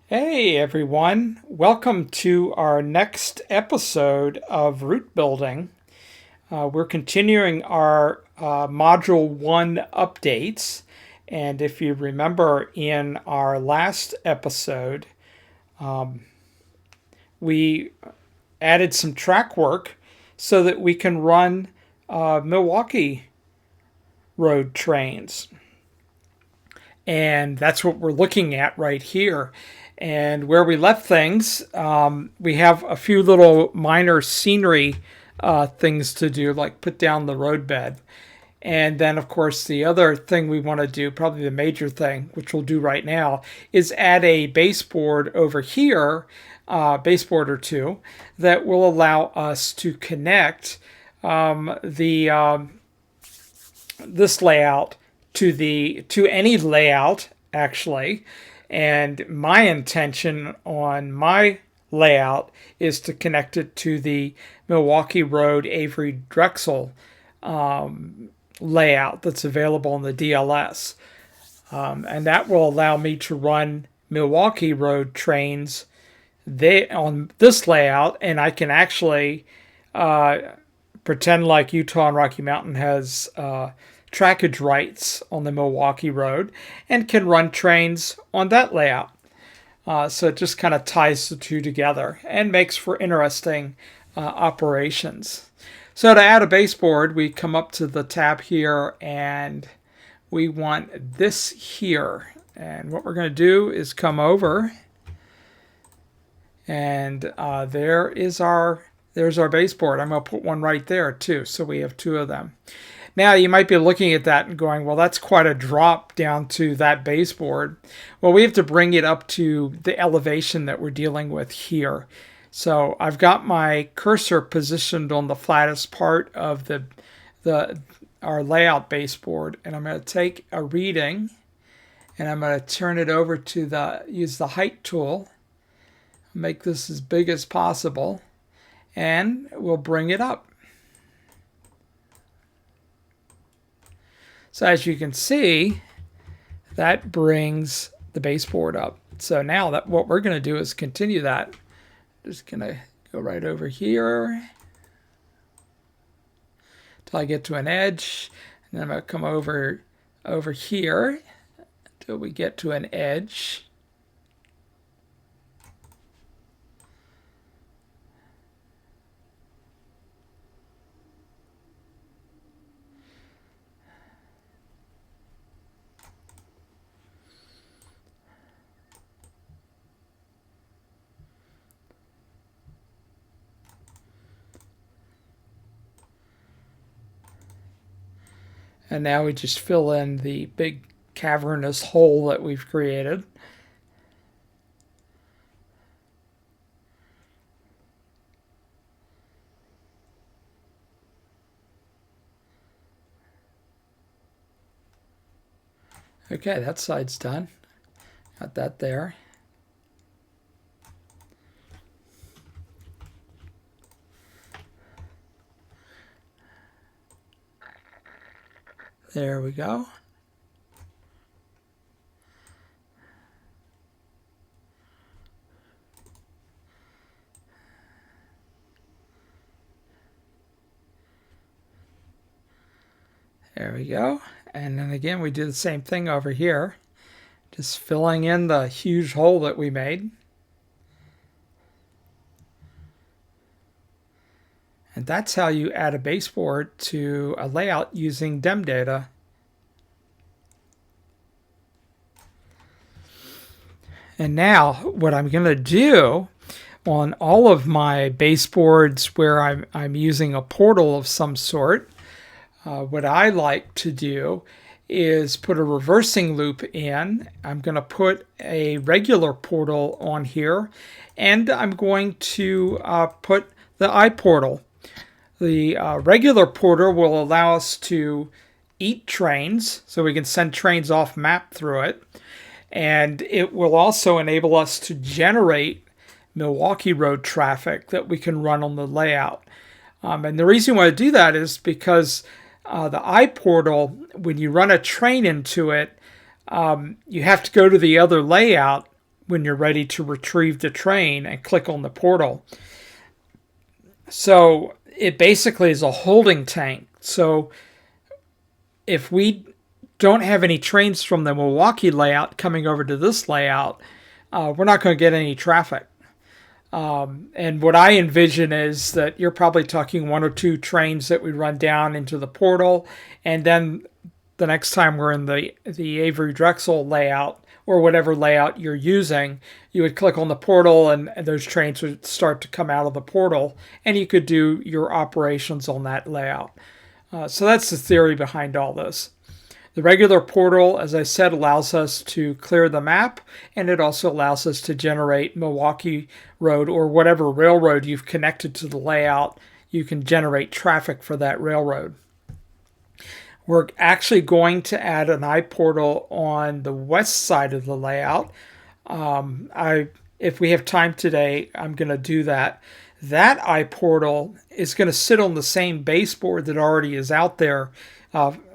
Hey everyone, welcome to our next episode of Root Building. We're continuing our Module 1 updates, and if you remember in our last episode, we added some track work so that we can run Milwaukee Road trains. And that's what we're looking at right here. And where we left things, we have a few little minor scenery things to do, like put down the roadbed. And then, of course, the other thing we want to do, probably the major thing, which we'll do right now, is add a baseboard over here, baseboard or two, that will allow us to connect this layout to any layout, actually. And my intention on my layout is to connect it to the Milwaukee Road Avery Drexel layout that's available in the DLS. And that will allow me to run Milwaukee Road trains on this layout, and I can actually pretend like Utah and Rocky Mountain has trackage rights on the Milwaukee Road and can run trains on that layout. So it just kind of ties the two together and makes for interesting operations. So to add a baseboard, we come up to the tab here and we want this here. And what we're going to do is come over, and there's our baseboard. I'm going to put one right there too, so we have two of them. Now you might be looking at that and going, well, that's quite a drop down to that baseboard. Well, we have to bring it up to the elevation that we're dealing with here. So I've got my cursor positioned on the flattest part of our layout baseboard, and I'm going to take a reading and I'm going to turn it over to use the height tool, make this as big as possible, and we'll bring it up. So as you can see, that brings the baseboard up. So now what we're going to do is continue that. Just going to go right over here till I get to an edge. And then I'm going to come over here until we get to an edge. And now we just fill in the big cavernous hole that we've created. Okay, that side's done. Got that there. There we go. There we go. And then again, we do the same thing over here. Just filling in the huge hole that we made. And that's how you add a baseboard to a layout using DEM data. And now what I'm going to do on all of my baseboards where I'm using a portal of some sort, what I like to do is put a reversing loop in. I'm going to put a regular portal on here, and I'm going to put the iPortal. The regular portal will allow us to eat trains, so we can send trains off map through it. And it will also enable us to generate Milwaukee Road traffic that we can run on the layout. And the reason why I do that is because the iPortal, when you run a train into it, you have to go to the other layout when you're ready to retrieve the train and click on the portal. So it basically is a holding tank. So if we don't have any trains from the Milwaukee layout coming over to this layout, we're not going to get any traffic. And what I envision is that you're probably talking 1 or 2 trains that we run down into the portal, and then the next time we're in the Avery Drexel layout, or whatever layout you're using, you would click on the portal and those trains would start to come out of the portal, and you could do your operations on that layout. So that's the theory behind all this. The regular portal, as I said, allows us to clear the map, and it also allows us to generate Milwaukee Road or whatever railroad you've connected to the layout. You can generate traffic for that railroad. We're actually going to add an iPortal on the west side of the layout. If we have time today, I'm going to do that. That iPortal is going to sit on the same baseboard that already is out there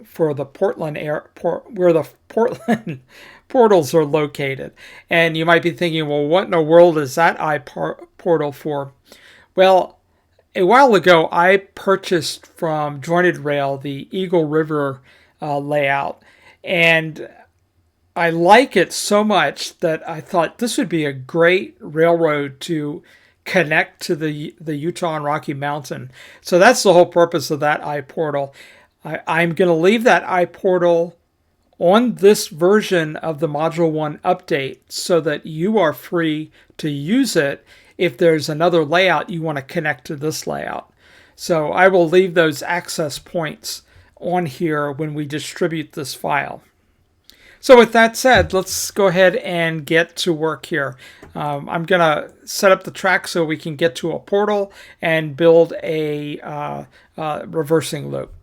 for the Portland airport, where the Portland portals are located. And you might be thinking, well, what in the world is that iPortal for? Well, a while ago, I purchased from Jointed Rail the Eagle River layout, and I like it so much that I thought this would be a great railroad to connect to the Utah and Rocky Mountain. So that's the whole purpose of that iPortal. I'm going to leave that iPortal on this version of the Module 1 update so that you are free to use it if there's another layout you want to connect to this layout. So I will leave those access points on here when we distribute this file. So with that said, let's go ahead and get to work here. I'm going to set up the track so we can get to a portal and build a reversing loop.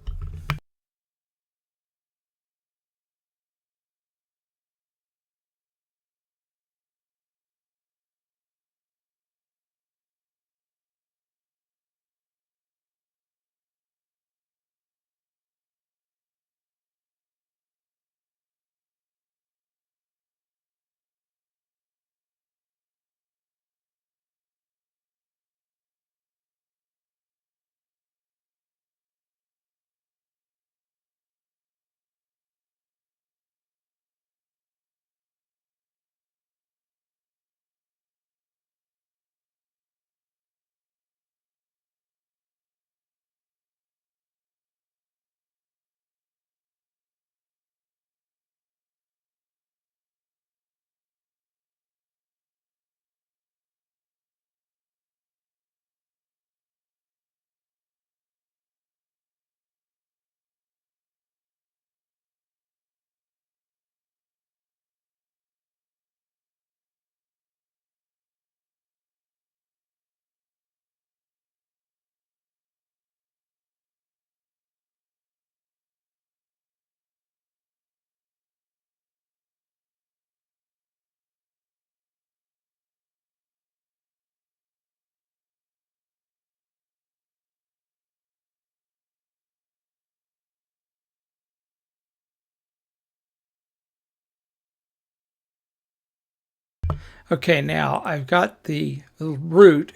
Okay, now I've got the route.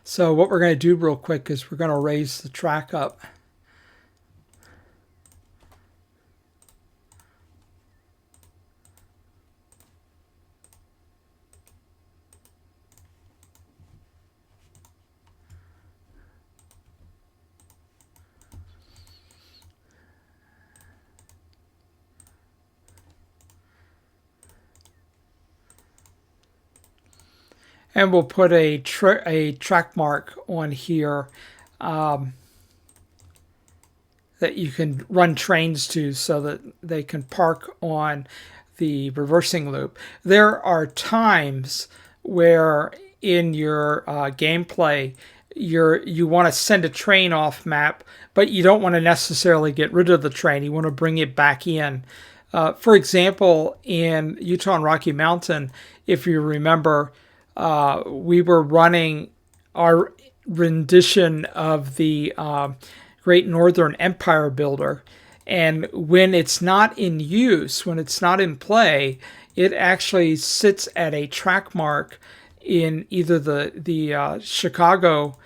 So what we're going to do real quick is we're going to raise the track up. And we'll put a track mark on here that you can run trains to so that they can park on the reversing loop. There are times where in your gameplay you want to send a train off map, but you don't want to necessarily get rid of the train. You want to bring it back in. For example, in Utah and Rocky Mountain, if you remember, we were running our rendition of the Great Northern Empire Builder. And when it's not in use, when it's not in play, it actually sits at a track mark in either the Chicago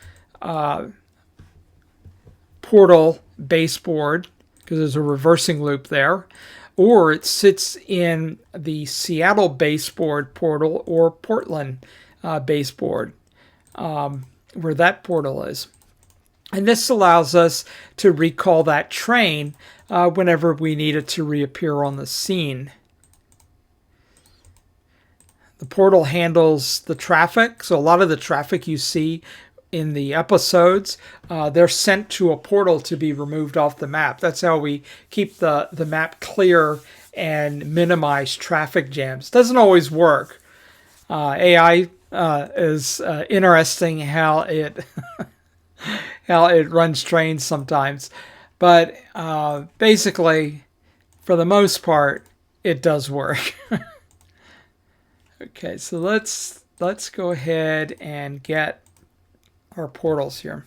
portal baseboard, because there's a reversing loop there, or it sits in the Seattle baseboard portal or Portland baseboard, where that portal is. And this allows us to recall that train whenever we need it to reappear on the scene. The portal handles the traffic, so a lot of the traffic you see in the episodes, they're sent to a portal to be removed off the map. That's how we keep the map clear and minimize traffic jams. Doesn't always work. AI is interesting how it how it runs trains sometimes, but basically, for the most part, it does work. Okay, so let's go ahead and get our portals here.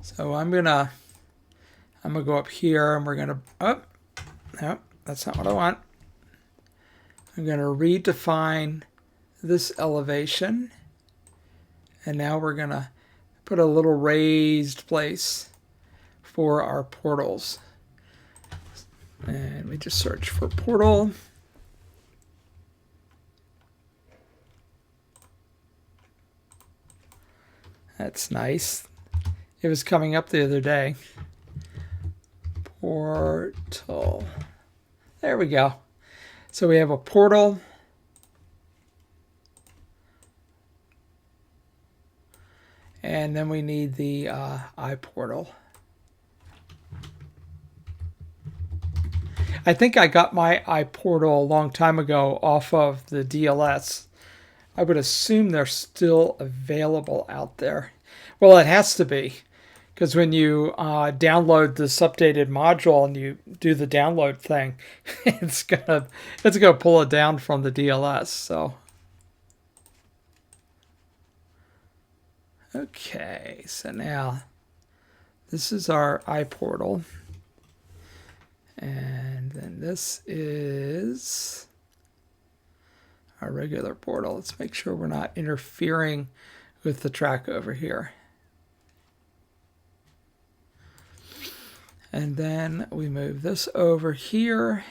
So I'm gonna go up here, and we're gonna no, that's not what I want. I'm gonna redefine this elevation, and now we're gonna put a little raised place for our portals. And we just search for portal. That's nice. It was coming up the other day. Portal. There we go. So we have a portal. And then we need the iPortal. I think I got my iPortal a long time ago off of the DLS. I would assume they're still available out there. Well, it has to be, because when you download this updated module and you do the download thing, it's gonna pull it down from the DLS. So, okay, so now this is our iPortal, and then this is our regular portal. Let's make sure we're not interfering with the track over here. And then we move this over here.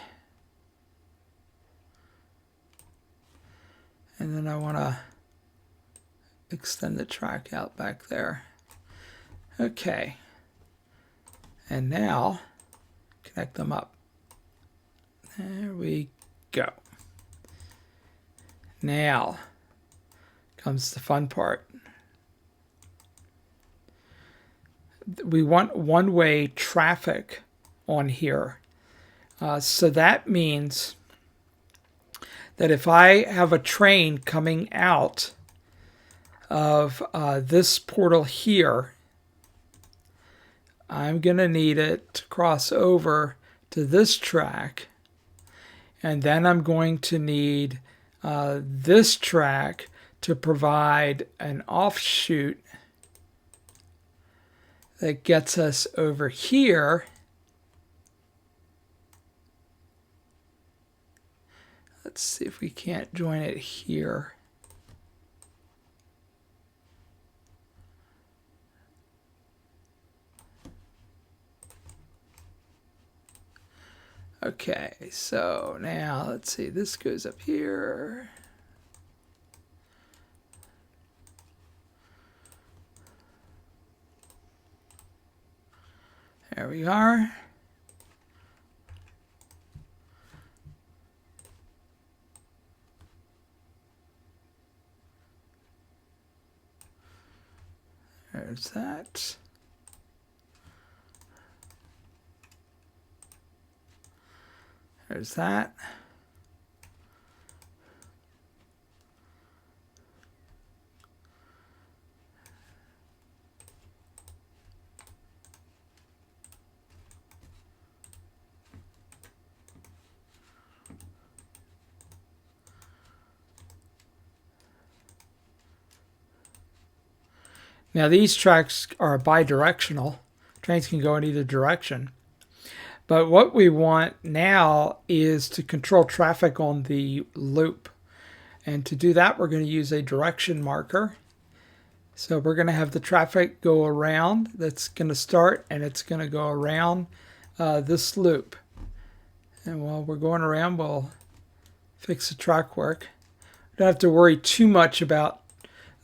And then I want to extend the track out back there. Okay. And now connect them up. There we go. Now comes the fun part. We want one-way traffic on here. So that means that if I have a train coming out of this portal here, I'm going to need it to cross over to this track. And then I'm going to need this track to provide an offshoot that gets us over here. Let's see if we can't join it here. Okay, so now let's see, this goes up here. There we are. There's that. There's that. Now these tracks are bidirectional. Trains can go in either direction. But what we want now is to control traffic on the loop. And to do that, we're going to use a direction marker. So we're going to have the traffic go around. That's going to start, and it's going to go around this loop. And while we're going around, we'll fix the track work. Don't have to worry too much about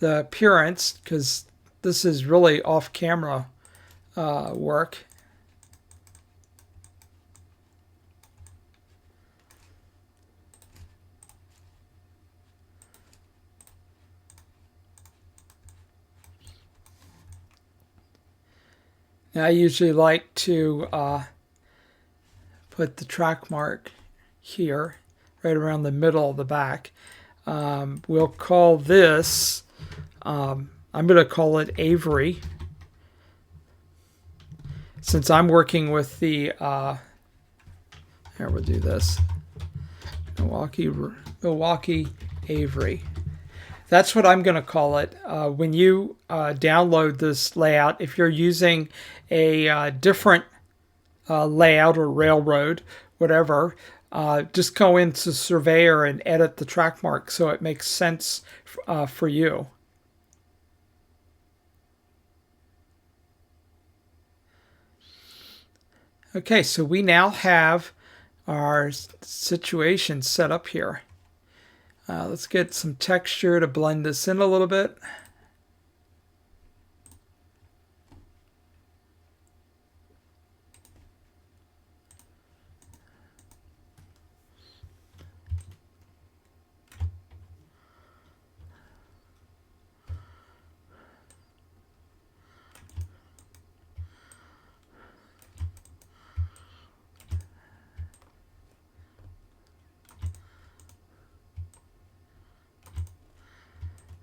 the appearance because this is really off-camera work. Now, I usually like to put the track mark here, right around the middle of the back. We'll call this, I'm going to call it Avery. Since I'm working with the, here we'll do this, Milwaukee Avery. That's what I'm going to call it. When you download this layout, if you're using a different layout or railroad, whatever, just go into Surveyor and edit the track mark so it makes sense for you. Okay, so we now have our situation set up here. Let's get some texture to blend this in a little bit.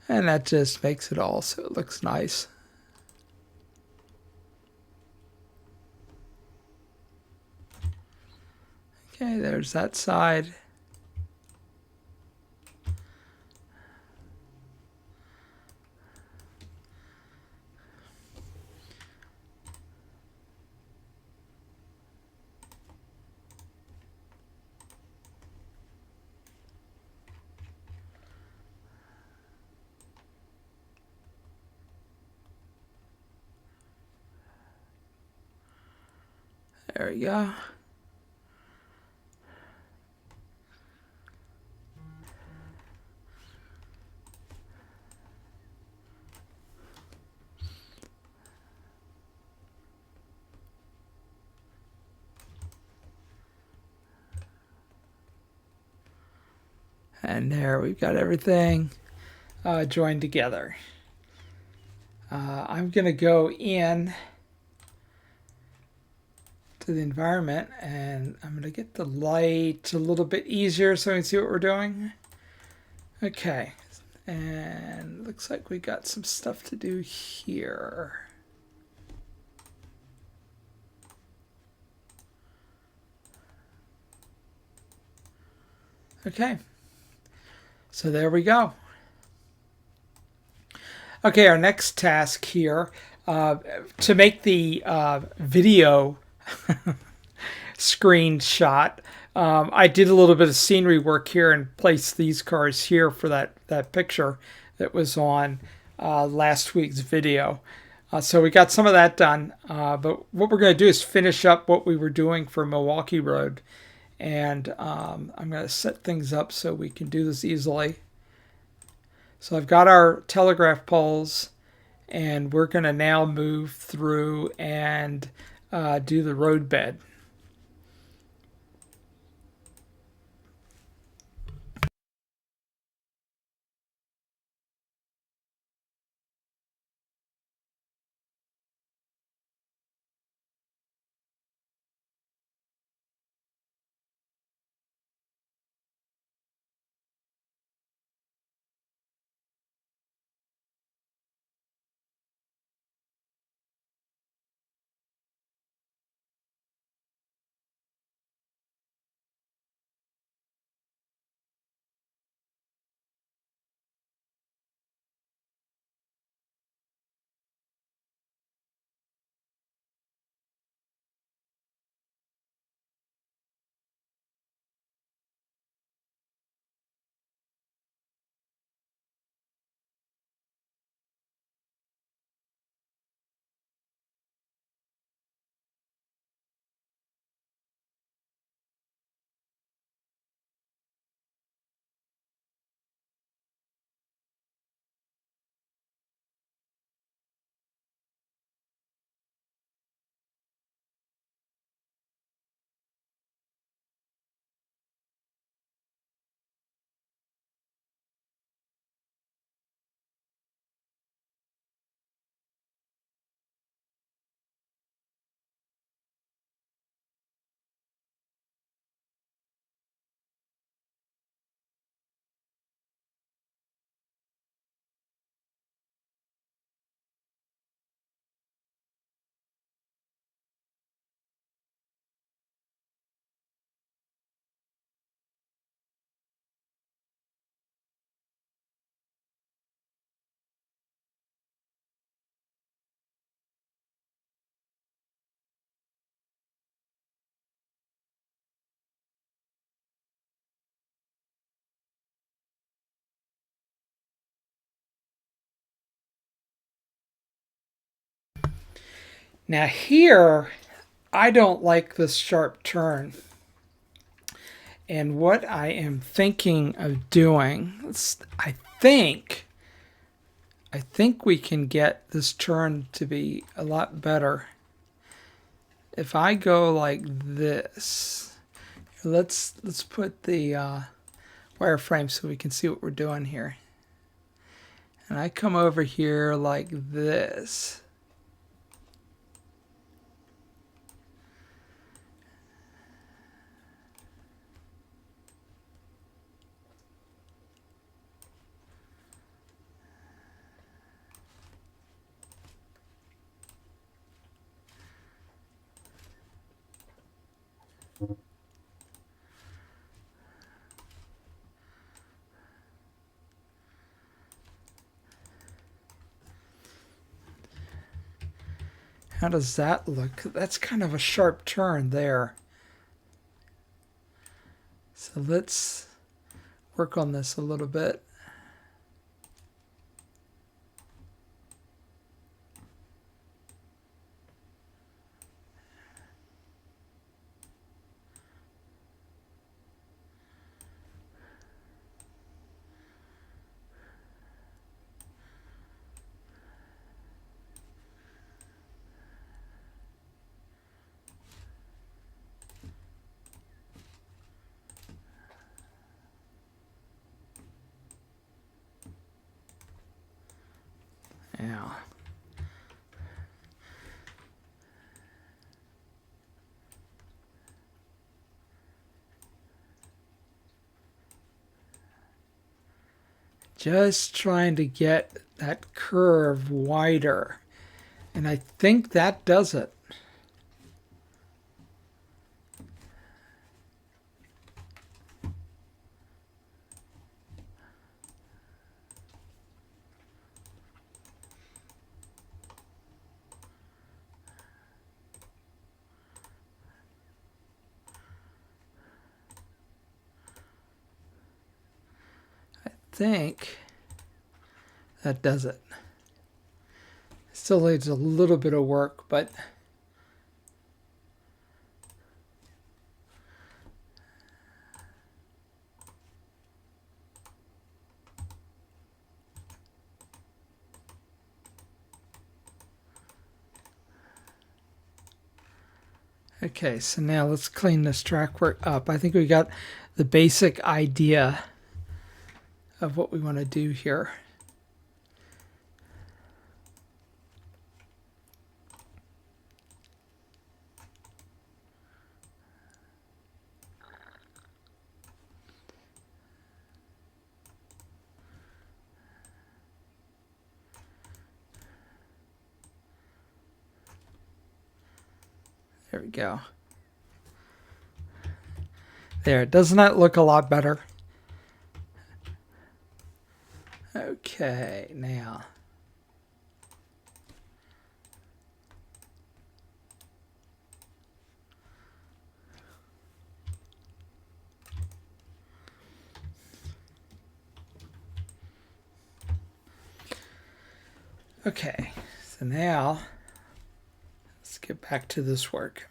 And that just makes it all so it looks nice. Okay, there's that side. There we go. And there we've got everything joined together. I'm going to go in to the environment and I'm going to get the light a little bit easier so we can see what we're doing. Okay, and looks like we got some stuff to do here. Okay, so there we go. Okay, our next task here, to make the video screenshot, I did a little bit of scenery work here and placed these cars here for that picture that was on last week's video. So we got some of that done, but what we're going to do is finish up what we were doing for Milwaukee Road. And I'm going to set things up so we can do this easily. So I've got our telegraph poles, and we're going to now move through and do the roadbed. Now here, I don't like this sharp turn. And what I am thinking of doing, I think we can get this turn to be a lot better. If I go like this, let's put the wireframe so we can see what we're doing here. And I come over here like this. How does that look? That's kind of a sharp turn there. So let's work on this a little bit. Yeah. Just trying to get that curve wider. And I think that does it. I think that does it. Still needs a little bit of work, but okay, so now let's clean this track work up. I think we got the basic idea of what we want to do here. There we go. There, doesn't that look a lot better? Okay, now. Okay, so now let's get back to this work.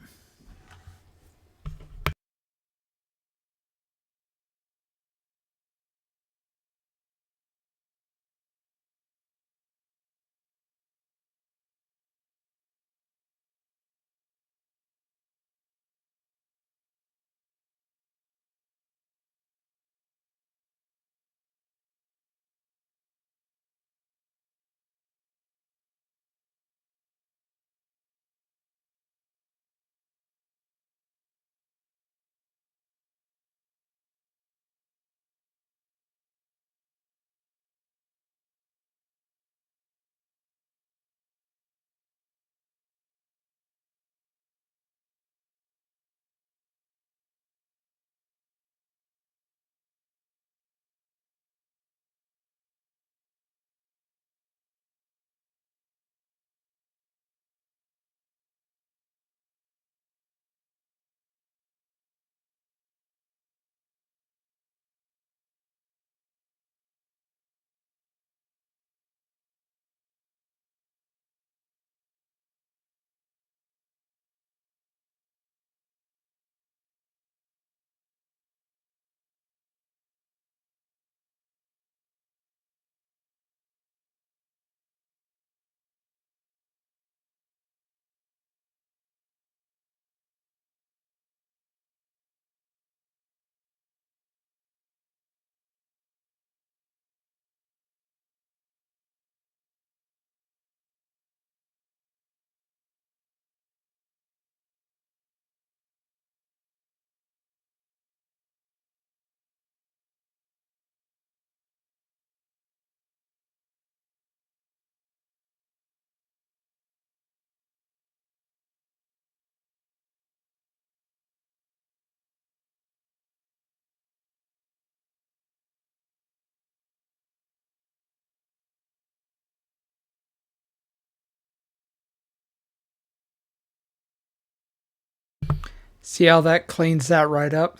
See how that cleans that right up?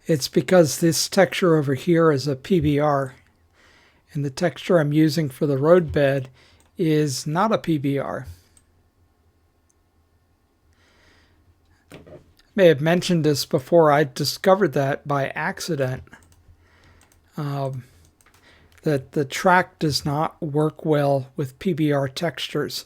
It's because this texture over here is a PBR, and the texture I'm using for the roadbed is not a PBR. May have mentioned this before. I discovered that by accident. That the track does not work well with PBR textures.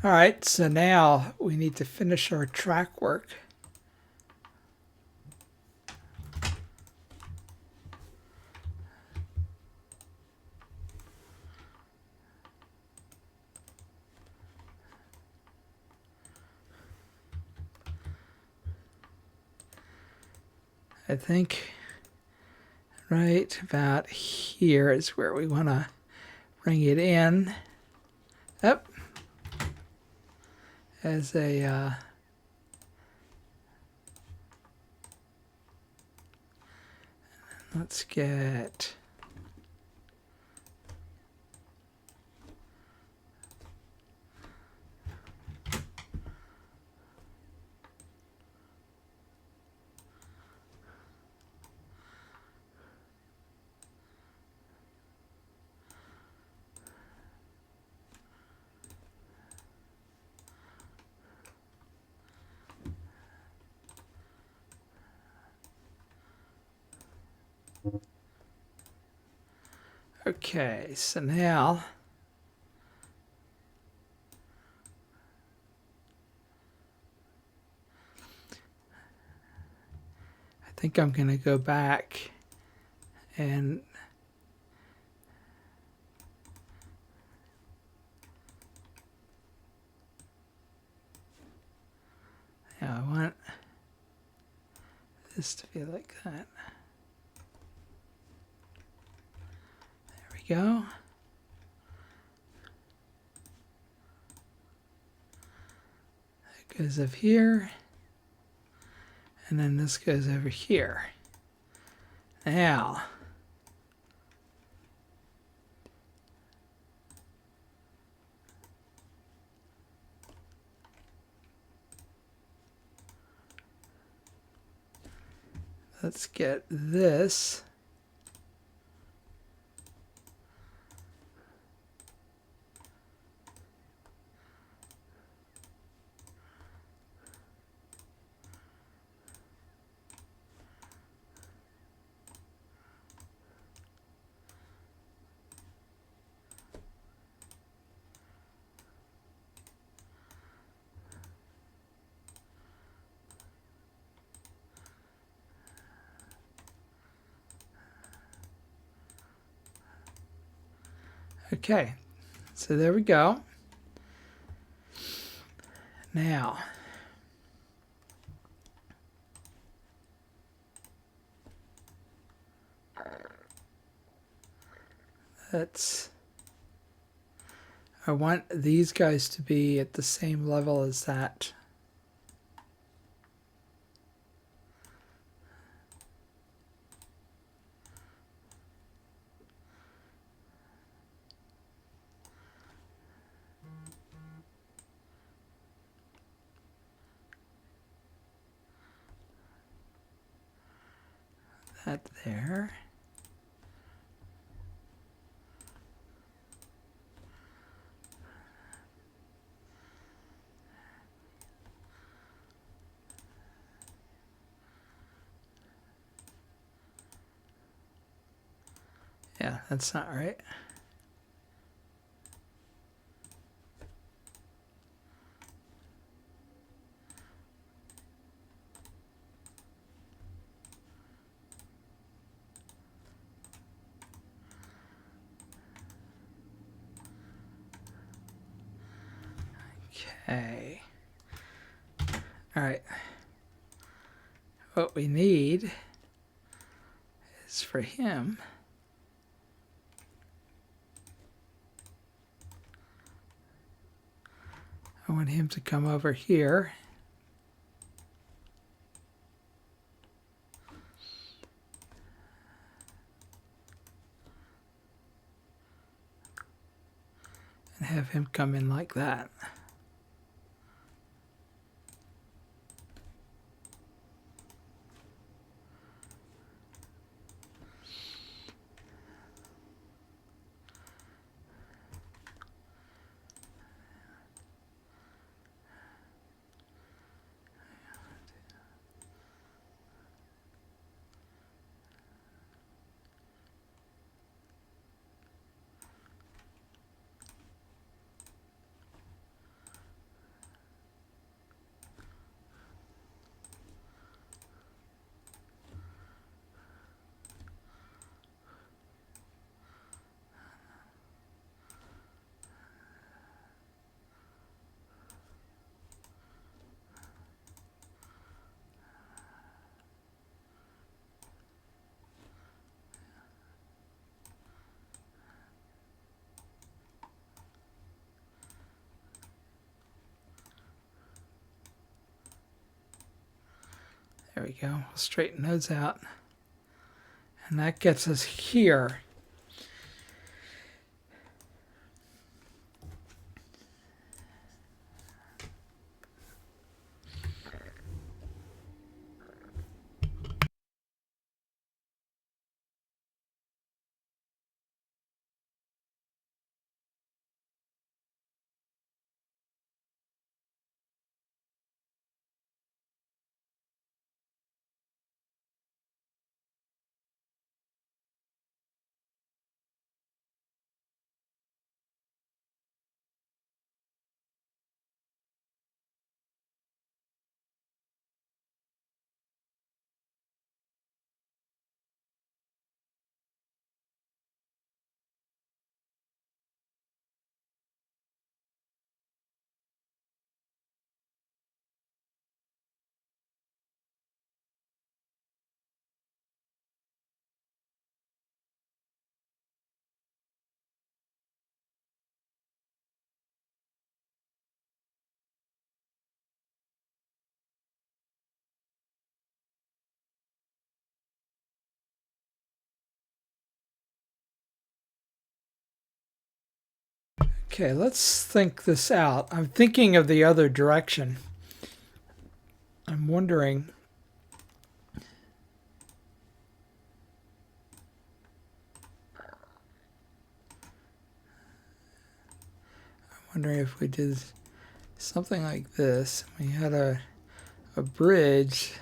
All right, so now we need to finish our track work. I think right about here is where we want to bring it in. Up as a let's get okay, so now I think I'm going to go back and I want this to be like that. There we go. That goes up here. And then this goes over here. Now, let's get this. Okay, so there we go. Now, I want these guys to be at the same level as that. That there. Yeah, that's not right. Okay. All right. What we need is for him I want him to come over here. And have him come in like that. There we go. We'll straighten those out. And that gets us here. Okay, let's think this out. I'm thinking of the other direction. I'm wondering. If we did something like this. We had a bridge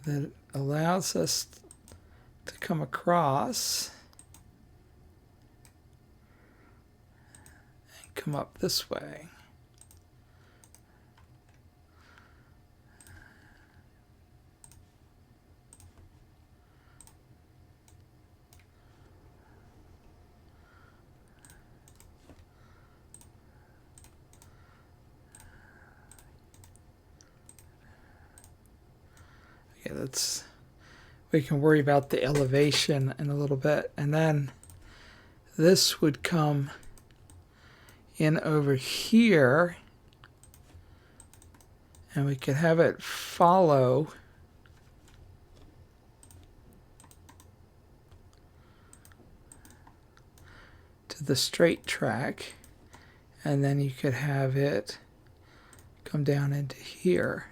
that allows us to come across and come up this way. Okay, we can worry about the elevation in a little bit. And then this would come in over here, and we could have it follow to the straight track, and then you could have it come down into here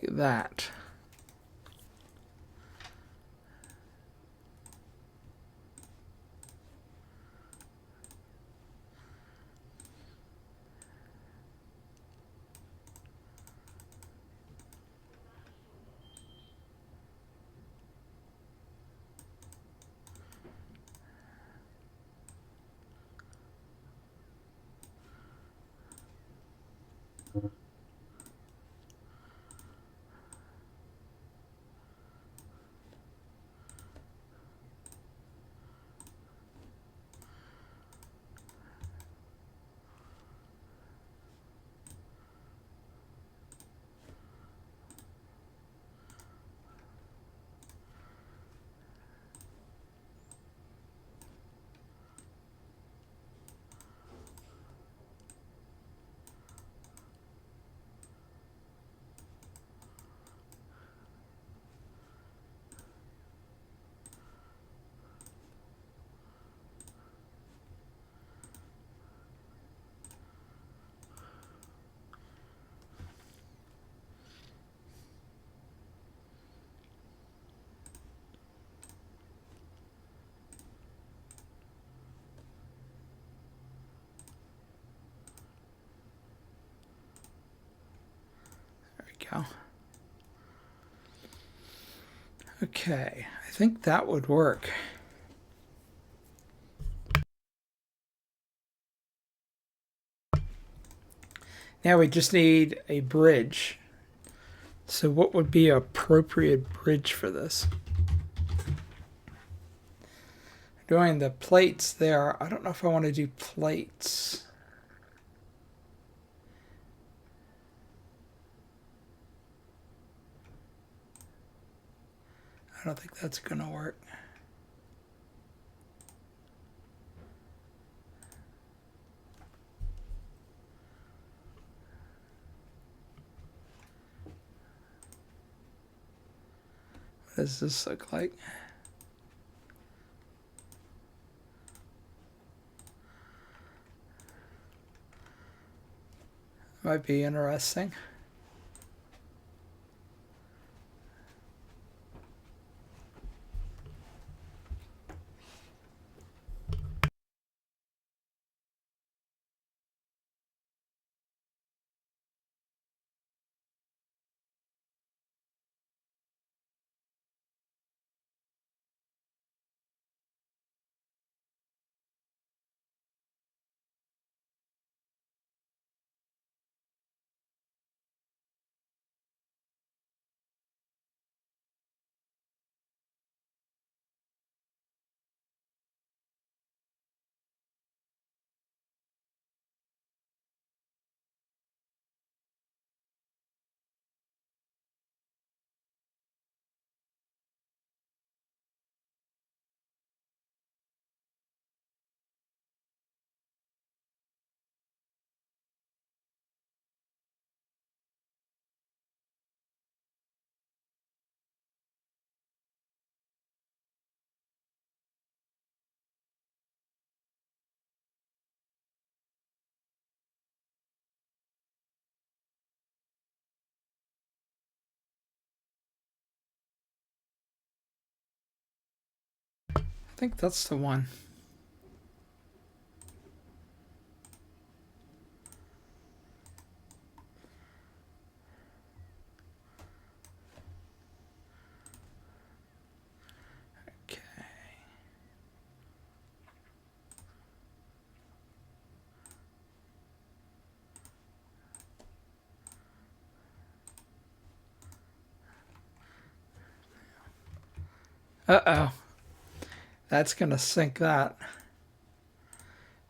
like that. Go. Okay, I think that would work. Now we just need a bridge. So what would be an appropriate bridge for this? Doing the plates there, I don't know if I want to do plates. I don't think that's going to work. What does this look like? Might be interesting. think that's the one. Okay. Uh-oh. That's going to sink that.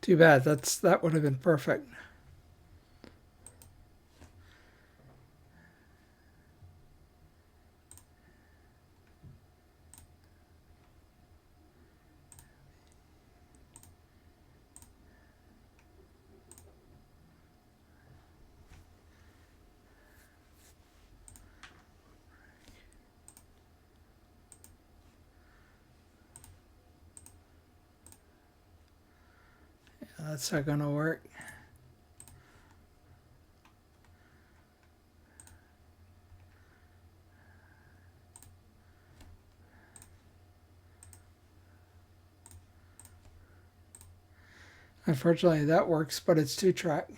Too bad. That would have been perfect. That's not going to work. Unfortunately, that works, but it's 2-track.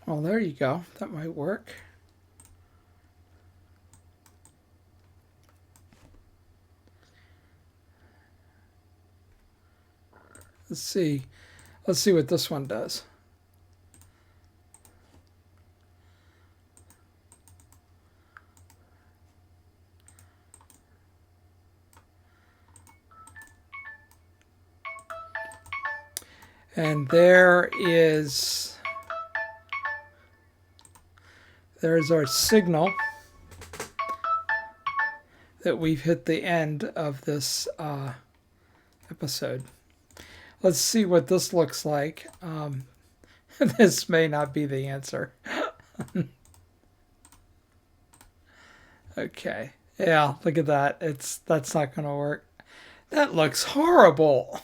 Well, there you go. That might work. Let's see. Let's see what this one does. And there's our signal that we've hit the end of this episode. Let's see what this looks like. This may not be the answer. Okay. Yeah, look at that. That's not going to work. That looks horrible.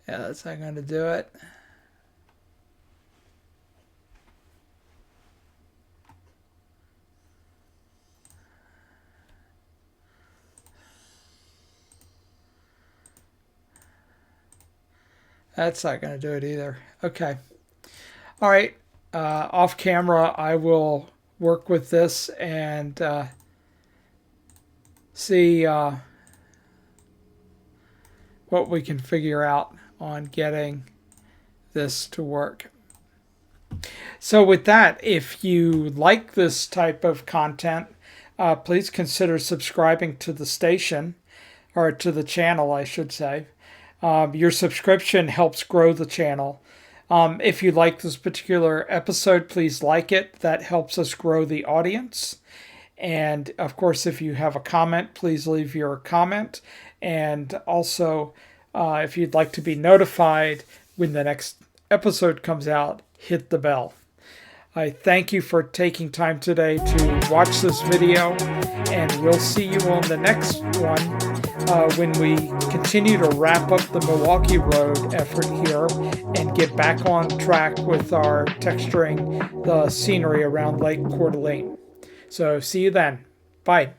Yeah, that's not going to do it. That's not going to do it either. Okay. All right. Off camera, I will work with this and see what we can figure out on getting this to work. So with that, if you like this type of content, please consider subscribing to the station, or to the channel, I should say. Your subscription helps grow the channel. If you like this particular episode, please like it. That helps us grow the audience. And of course, if you have a comment, please leave your comment. And also, if you'd like to be notified when the next episode comes out, hit the bell. I thank you for taking time today to watch this video, and we'll see you on the next one when we continue to wrap up the Milwaukee Road effort here and get back on track with our texturing the scenery around Lake Coeur d'Alene. So see you then. Bye.